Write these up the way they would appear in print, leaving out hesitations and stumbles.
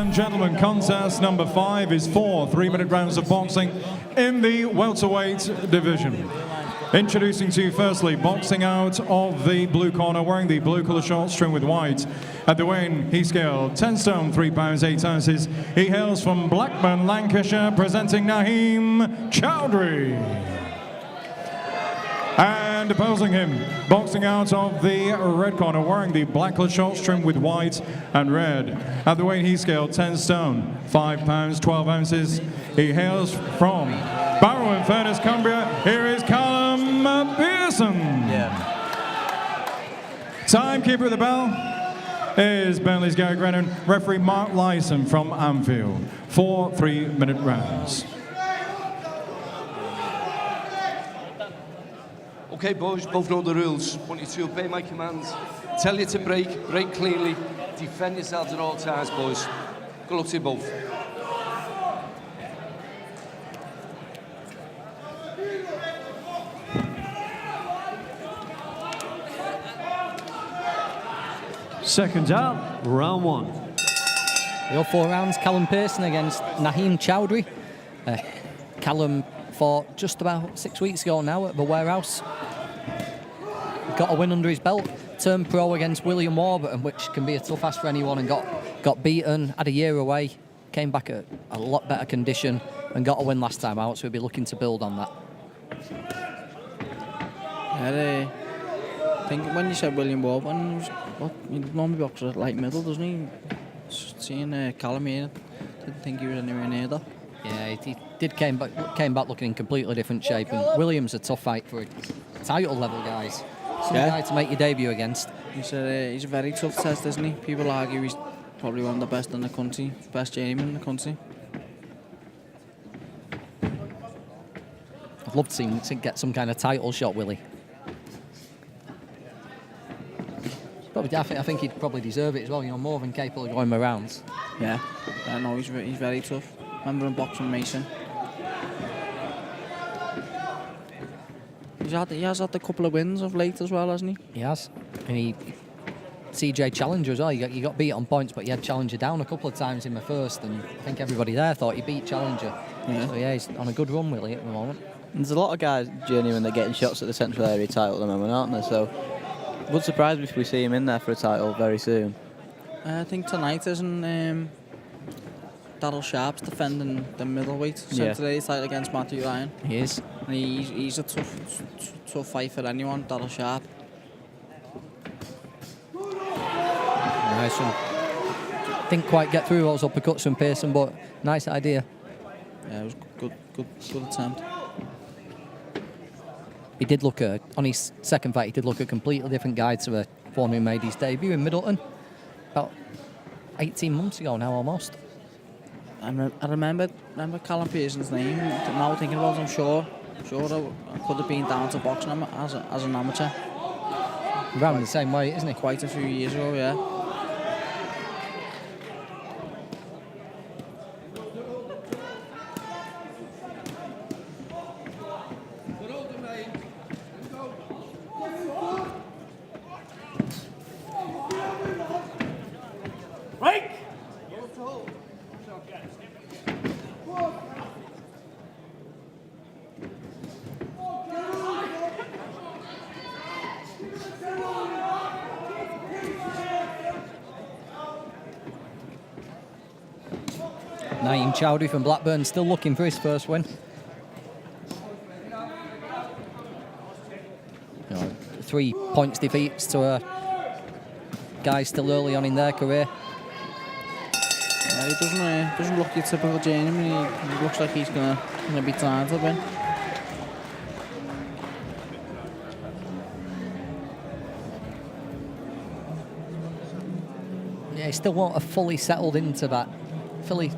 and gentlemen, contest number 5 is 4 3-minute rounds of boxing in the welterweight division. Introducing to you firstly, boxing out of the blue corner, wearing the blue colour shorts trimmed with white. At the weigh-in, he scaled 10 stone, 3 pounds, 8 ounces. He hails from Blackburn, Lancashire, presenting Naheem Chaudhry. And opposing him, boxing out of the red corner, wearing the black colour shorts trimmed with white and red. At the weight, he scaled 10 stone, 5 pounds, 12 ounces. He hails from Barrow in Furness, Cumbria. Here is Callum Pearson. Timekeeper of the bell is Burnley's Gary Grennan. Referee Mark Lyson from Anfield. 4 3-minute rounds. Okay, boys, both know the rules. Want you to obey my commands. Tell you to break cleanly. Defend yourselves at all times, boys. Good luck to you both. Seconds out, round 1. The 4 rounds, Callum Pearson against Naheem Chaudhry. Callum fought just about 6 weeks ago now at the warehouse. Got a win under his belt, turned pro against William Warburton, which can be a tough ask for anyone, and got beaten, had a year away, came back at a lot better condition and got a win last time out, so we'll be looking to build on that. I think when you said William Warburton, he normally boxes at light middle, doesn't he? Seeing Callum here, didn't think he was anywhere near that. Yeah, he did came back looking in completely different shape, and William's a tough fight for title level guys. Some guy to make your debut against. He's a very tough test, isn't he? People argue he's probably one of the best in the country, best journeyman in the country. I'd love to see him get some kind of title shot, Willie. Probably, I think he'd probably deserve it as well. You know, more than capable of going my rounds. Yeah, I know he's very tough. Remember him boxing Mason. He has had a couple of wins of late as well, hasn't he? He has. And CJ Challenger as well. He got beat on points, but he had Challenger down a couple of times in the first, and I think everybody there thought he beat Challenger. Yeah. So yeah, he's on a good run, Willie, at the moment. There's a lot of guys journeyman that are getting shots at the Central Area title at the moment, aren't there? So it would surprise me if we see him in there for a title very soon. I think tonight isn't Daryl Sharp's defending the middleweight Central Area title against Matthew Ryan. He is. And he's a tough fight for anyone, Daryl Sharp. Nice one. Didn't quite get through those uppercuts from Pearson, but nice idea. Yeah, it was good attempt. He did look on his second fight. He did look a completely different guy to the one who made his debut in Middleton about 18 months ago now, almost. I remember Callum Pearson's name. Now thinking about it, I'm sure I could have been down to boxing as an amateur. Around the same way, isn't he? Quite a few years ago, yeah. Naheem Chaudhry from Blackburn still looking for his first win. 3 points defeats to a guy still early on in their career. Yeah, he doesn't look your typical journeyman. He looks like he's gonna be trying to win. Yeah, he still won't have fully settled into that.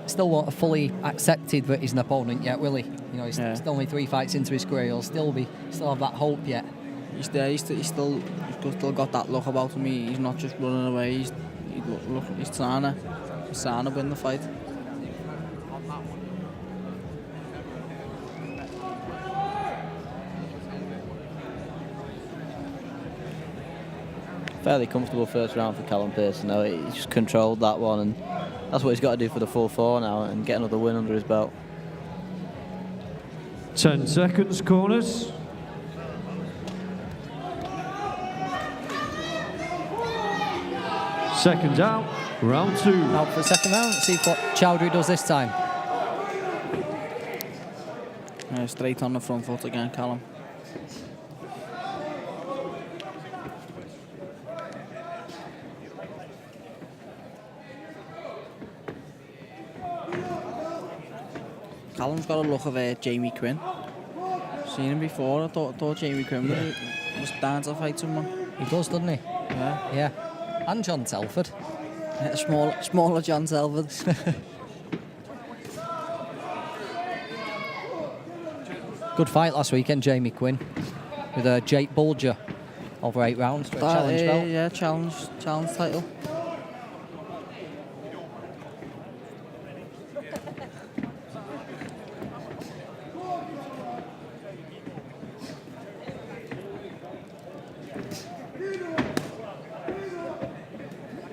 Still won't have fully accepted that he's an opponent yet, will he? You know, he's still only 3 fights into his career. He'll still have that hope yet. He's there. He's still got that look about him. He's not just running away. He's trying to win the fight. fairly comfortable first round for Callum Pearson. Though he just controlled that one, and that's what he's got to do for the full 4 now and get another win under his belt. 10 seconds, corners. Second out, round 2. Out for the second round. See what Chaudhry does this time. Straight on the front foot again, Callum. Callum's got a look of Jamie Quinn. Seen him before. I thought Jamie Quinn was down to fight someone. He does, doesn't he? Yeah. Yeah. And John Telford. Smaller John Telford. Good fight last weekend, Jamie Quinn, with Jake Bulger over 8 rounds for a challenge belt. Yeah, challenge title.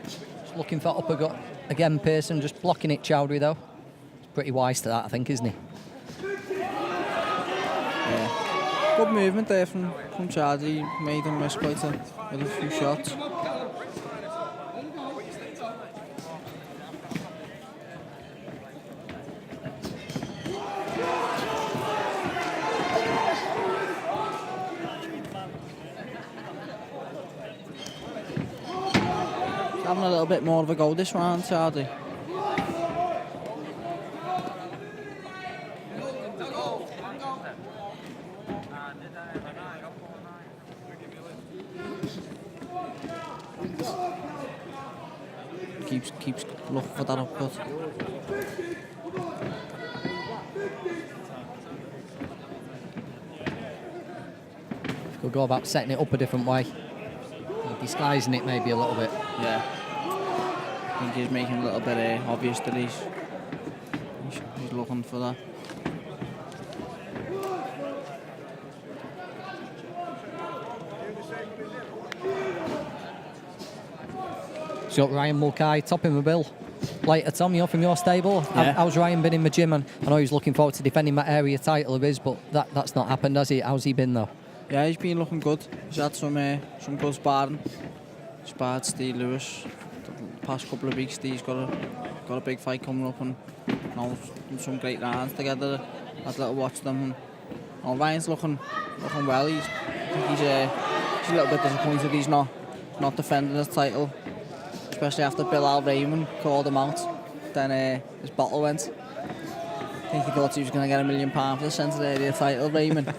Just looking for uppercut again, Pearson just blocking it. Chaudhry though, he's pretty wise to that, I think, isn't he? Good movement there from Chaudhry. Made him miss quite with a few shots. Having a little bit more of a go this round, Chaudhry. Keeps looking for that upcut. Could go about setting it up a different way, disguising it maybe a little bit. Yeah. I think he's making it a little bit obvious that he's looking for that. So got Ryan Mulcahy topping the bill. Later, Tom, you're from your stable. Yeah. How's Ryan been in the gym? And I know he's looking forward to defending that area title of his, but that's not happened, has it? How's he been though? Yeah, he's been looking good. He's had some good sparring. Sparred Steve Lewis the past couple of weeks. He's got a big fight coming up, and some great rounds together. Had a little watch them. And Ryan's looking well. I think he's a little bit disappointed he's not defending his title, especially after Bilal Raymond called him out. Then his bottle went. I think he thought he was going to get £1 million for the centre area title, Raymond.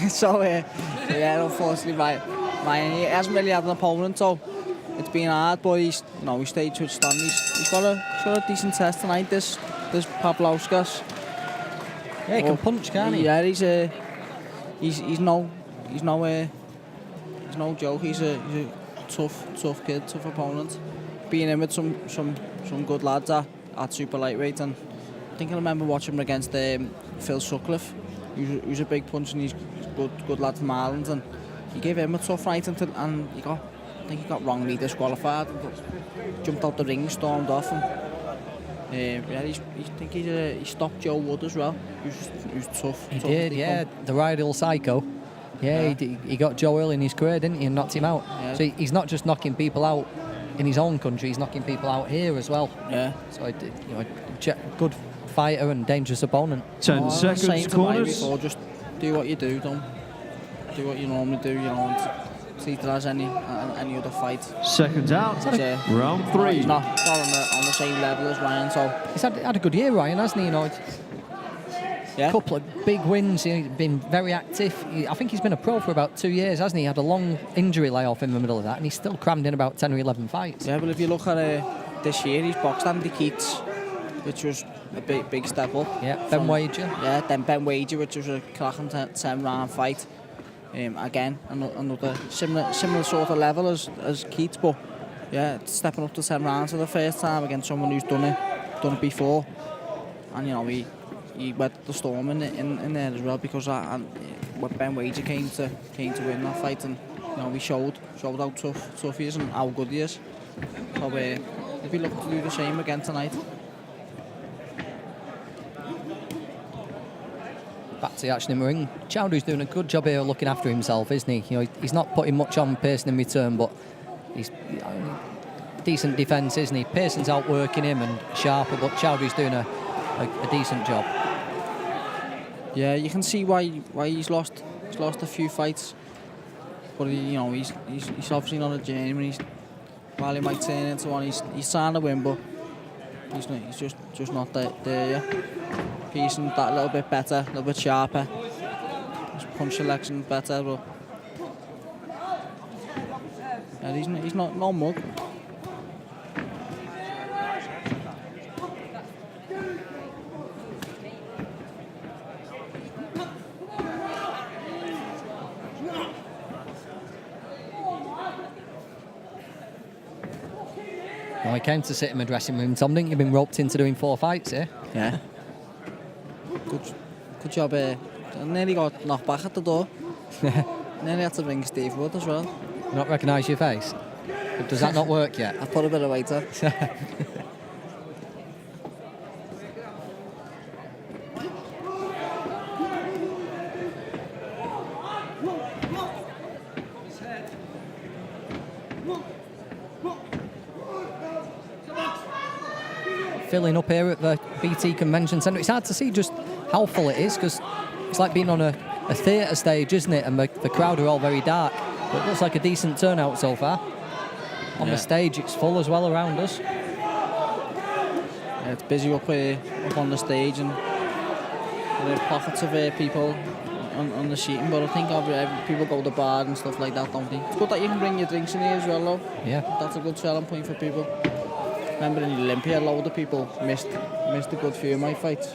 So yeah, unfortunately, Ryan he hasn't really had an opponent, so it's been hard. But he stayed switched on. He's got a decent test tonight. This Pavlauskas. Yeah, he can punch, can't he? Yeah, he's no joke. He's a tough kid, tough opponent. Being in with some good lads at super lightweight, and I think I remember watching him against Phil Sutcliffe, who's a big punch, and he's good lad from Ireland, and he gave him a tough fight, and I think he got wrongly disqualified. Jumped out the ring, stormed off, and he stopped Joe Wood as well, who's tough. He did, yeah. The Rydal Psycho. Yeah, he got Joe early in his career, didn't he, and knocked him out. Yeah. So he's not just knocking people out in his own country, he's knocking people out here as well. Yeah. So good fighter and dangerous opponent. 10 seconds, corners. Before, just do what you do, don't do what you normally do. And see if there has any other fight. Second out, round 3. He's not on the same level as Ryan, so he's had a good year, Ryan, hasn't he? A couple of big wins. He's been very active. I think he's been a pro for about 2 years, hasn't he? He had a long injury layoff in the middle of that, and he's still crammed in about 10 or 11 fights. Yeah, but if you look at this year, he's boxed Andy Keats, which was a big step up. Yeah, Ben Wager. Yeah, then Ben Wager, which was a cracking 10-round fight. Again, another similar sort of level as Keats, but yeah, stepping up to 10 rounds for the first time against someone who's done it before, and he went the storm in there as well, because when Ben Wager came to win that fight, and he showed how tough he is and how good he is. So if he looked to do the same again tonight. Back to the action in the ring. Chaudhry's doing a good job here looking after himself, isn't he? He's not putting much on Pearson in return, but he's decent defence, isn't he? Pearson's outworking him and sharper, but Chaudhry's doing a decent job. Yeah, you can see why he's lost. He's lost a few fights, but he's obviously not a journeyman. While he might turn into one, he's trying to win, but he's just not there yet. Pearson that little bit better, a little bit sharper. His punch selection better, but yeah, he's not no mug. Well, he came to sit in the dressing room, Tom, didn't you? You've been roped into doing 4 fights here. Yeah. Good job. I nearly got knocked back at the door. Nearly had to ring Steve Wood as well. Not recognise your face? Does that not work yet? I put a bit of weight on. Filling up here at the BT Convention Centre. It's hard to see just how full it is because it's like being on a theatre stage, isn't it? And the crowd are all very dark. But it looks like a decent turnout so far. On the stage, it's full as well around us. Yeah, it's busy up on the stage, and there are pockets of people on the seating. But I think people go to the bar and stuff like that, don't they? It's good that you can bring your drinks in here as well, though. Yeah. That's a good selling point for people. Remember in Olympia, a load of people missed a good few of my fights.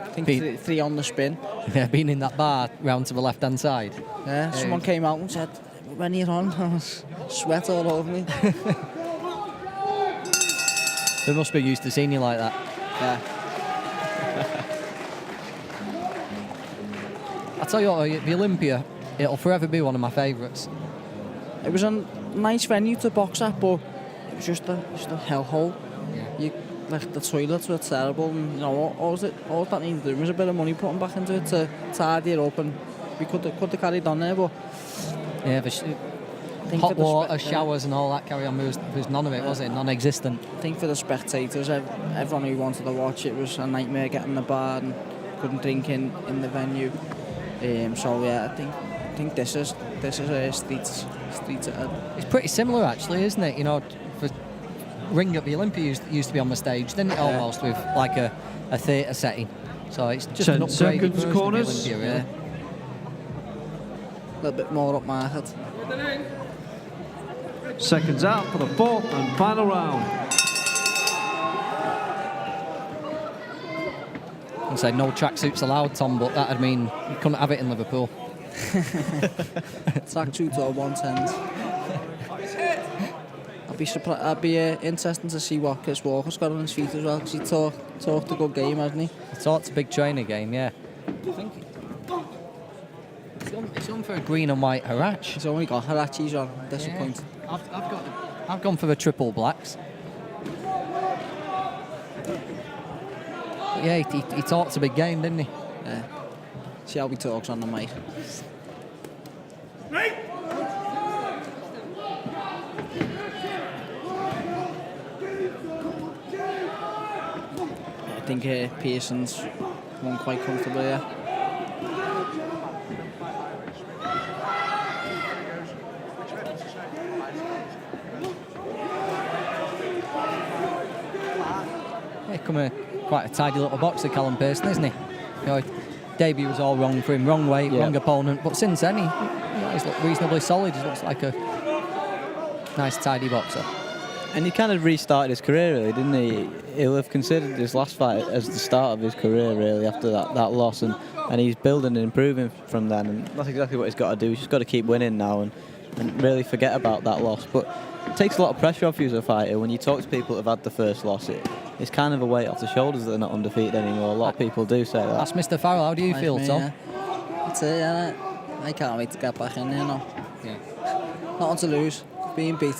I think three on the spin. Yeah, being in that bar round to the left-hand side. Yeah, someone came out and said, "When you're on," I was sweat all over me. They must be used to seeing you like that. Yeah. I tell you what, the Olympia, it'll forever be one of my favourites. It was a nice venue to box at, but it was just a hellhole. Yeah. Like the toilets were terrible, and all that needed doing was a bit of money putting back into it to tidy it up, and we could have carried on there, but yeah, hot water, showers and all that carry on. There was none of it, was it? Non-existent. I think for the spectators, everyone who wanted to watch it, was a nightmare getting in the bar and couldn't drink in the venue. So yeah, I think this is streets. It's pretty similar actually, isn't it? For ring at the Olympia used to be on the stage, didn't it? Almost with like a theatre setting. So it's just 10 an upgraded seconds, version corners. of the Olympia, really. A little bit more upmarket. Seconds out for the 4th and final round. I say no tracksuits allowed, Tom, but that'd mean you couldn't have it in Liverpool. Tracksuits or 110s. I'd be interesting to see what Chris Walker's got on his feet as well, because he talked a good game, hasn't he? He talked a big trainer game, yeah. I think he's on for a green and white Harach. He's only got Harachis on. Disappointed. Yeah. I've gone for the triple blacks. But yeah, he talked a big game, didn't he? Yeah. See how he talks on the mic. I think Pearson's won quite comfortably, yeah. Quite a tidy little boxer, Callum Pearson, isn't he? Debut was all wrong for him, wrong weight, wrong opponent, but since then he's looked reasonably solid. He looks like a nice, tidy boxer. And he kind of restarted his career, really, didn't he? He'll have considered his last fight as the start of his career, really, after that loss, and he's building and improving from then, and that's exactly what he's got to do. He's just got to keep winning now and really forget about that loss. But it takes a lot of pressure off you as a fighter. When you talk to people who've had the first loss, it's kind of a weight off the shoulders that they're not undefeated anymore. A lot of people do say that. That's Mr. Farrell. How do you feel, Tom? Yeah. That's it, yeah. I can't wait to get back in here now. Yeah. Nothing to lose. Being beat.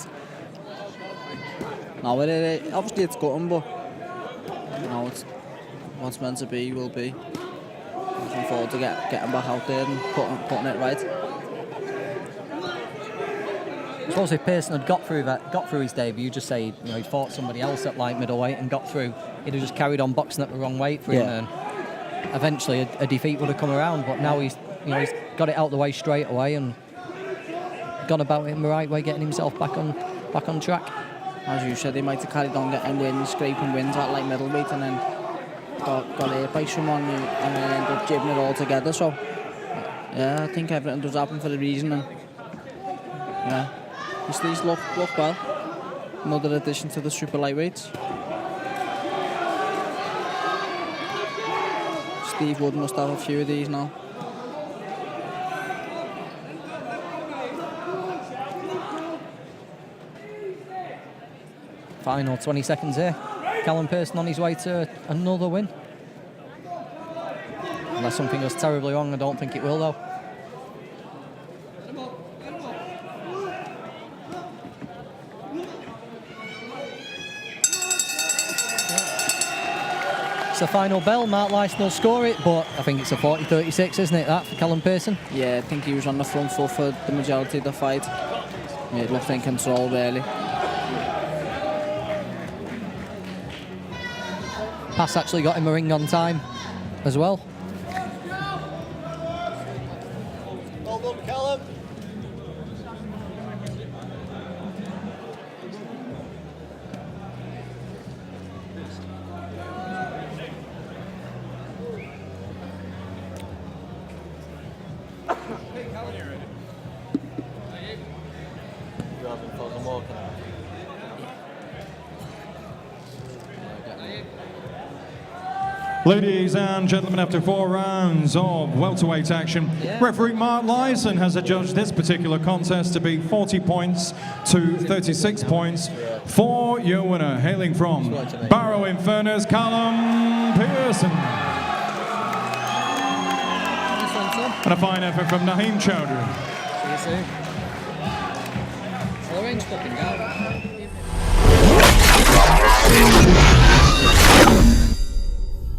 No, obviously it's gutting, but it's what's meant to be will be. Looking forward to getting back out there and putting it right. I suppose if Pearson had got through his debut, just say he fought somebody else at light middleweight and got through, he'd have just carried on boxing at the wrong weight for him, and eventually a defeat would have come around. But now he's got it out the way straight away and gone about it in the right way, getting himself back on track. As you said, he might have carried on getting wins, scraping wins at light middleweight, and then got hit by someone and then ended up jibbing it all together. So yeah, I think everything does happen for a reason, and yeah. He's look well. Another addition to the super lightweights. Steve Wood must have a few of these now. Final 20 seconds here. Callum Pearson on his way to another win. Unless something goes terribly wrong, I don't think it will though. The final bell. Mark Lyson will score it, but I think it's a 40-36, isn't it, that, for Callum Pearson? Yeah, I think he was on the front foot for the majority of the fight. Yeah, it looked in control, really. Pass actually got him a ring on time as well. Well done, Callum. Ladies and gentlemen, after 4 rounds of welterweight action, referee Mark Lyson has adjudged this particular contest to be 40 points to 36 points for your winner, hailing from Barrow in Furness, Callum Pearson. And a fine effort from Naheem Chaudhry. See you soon. Orange fucking go.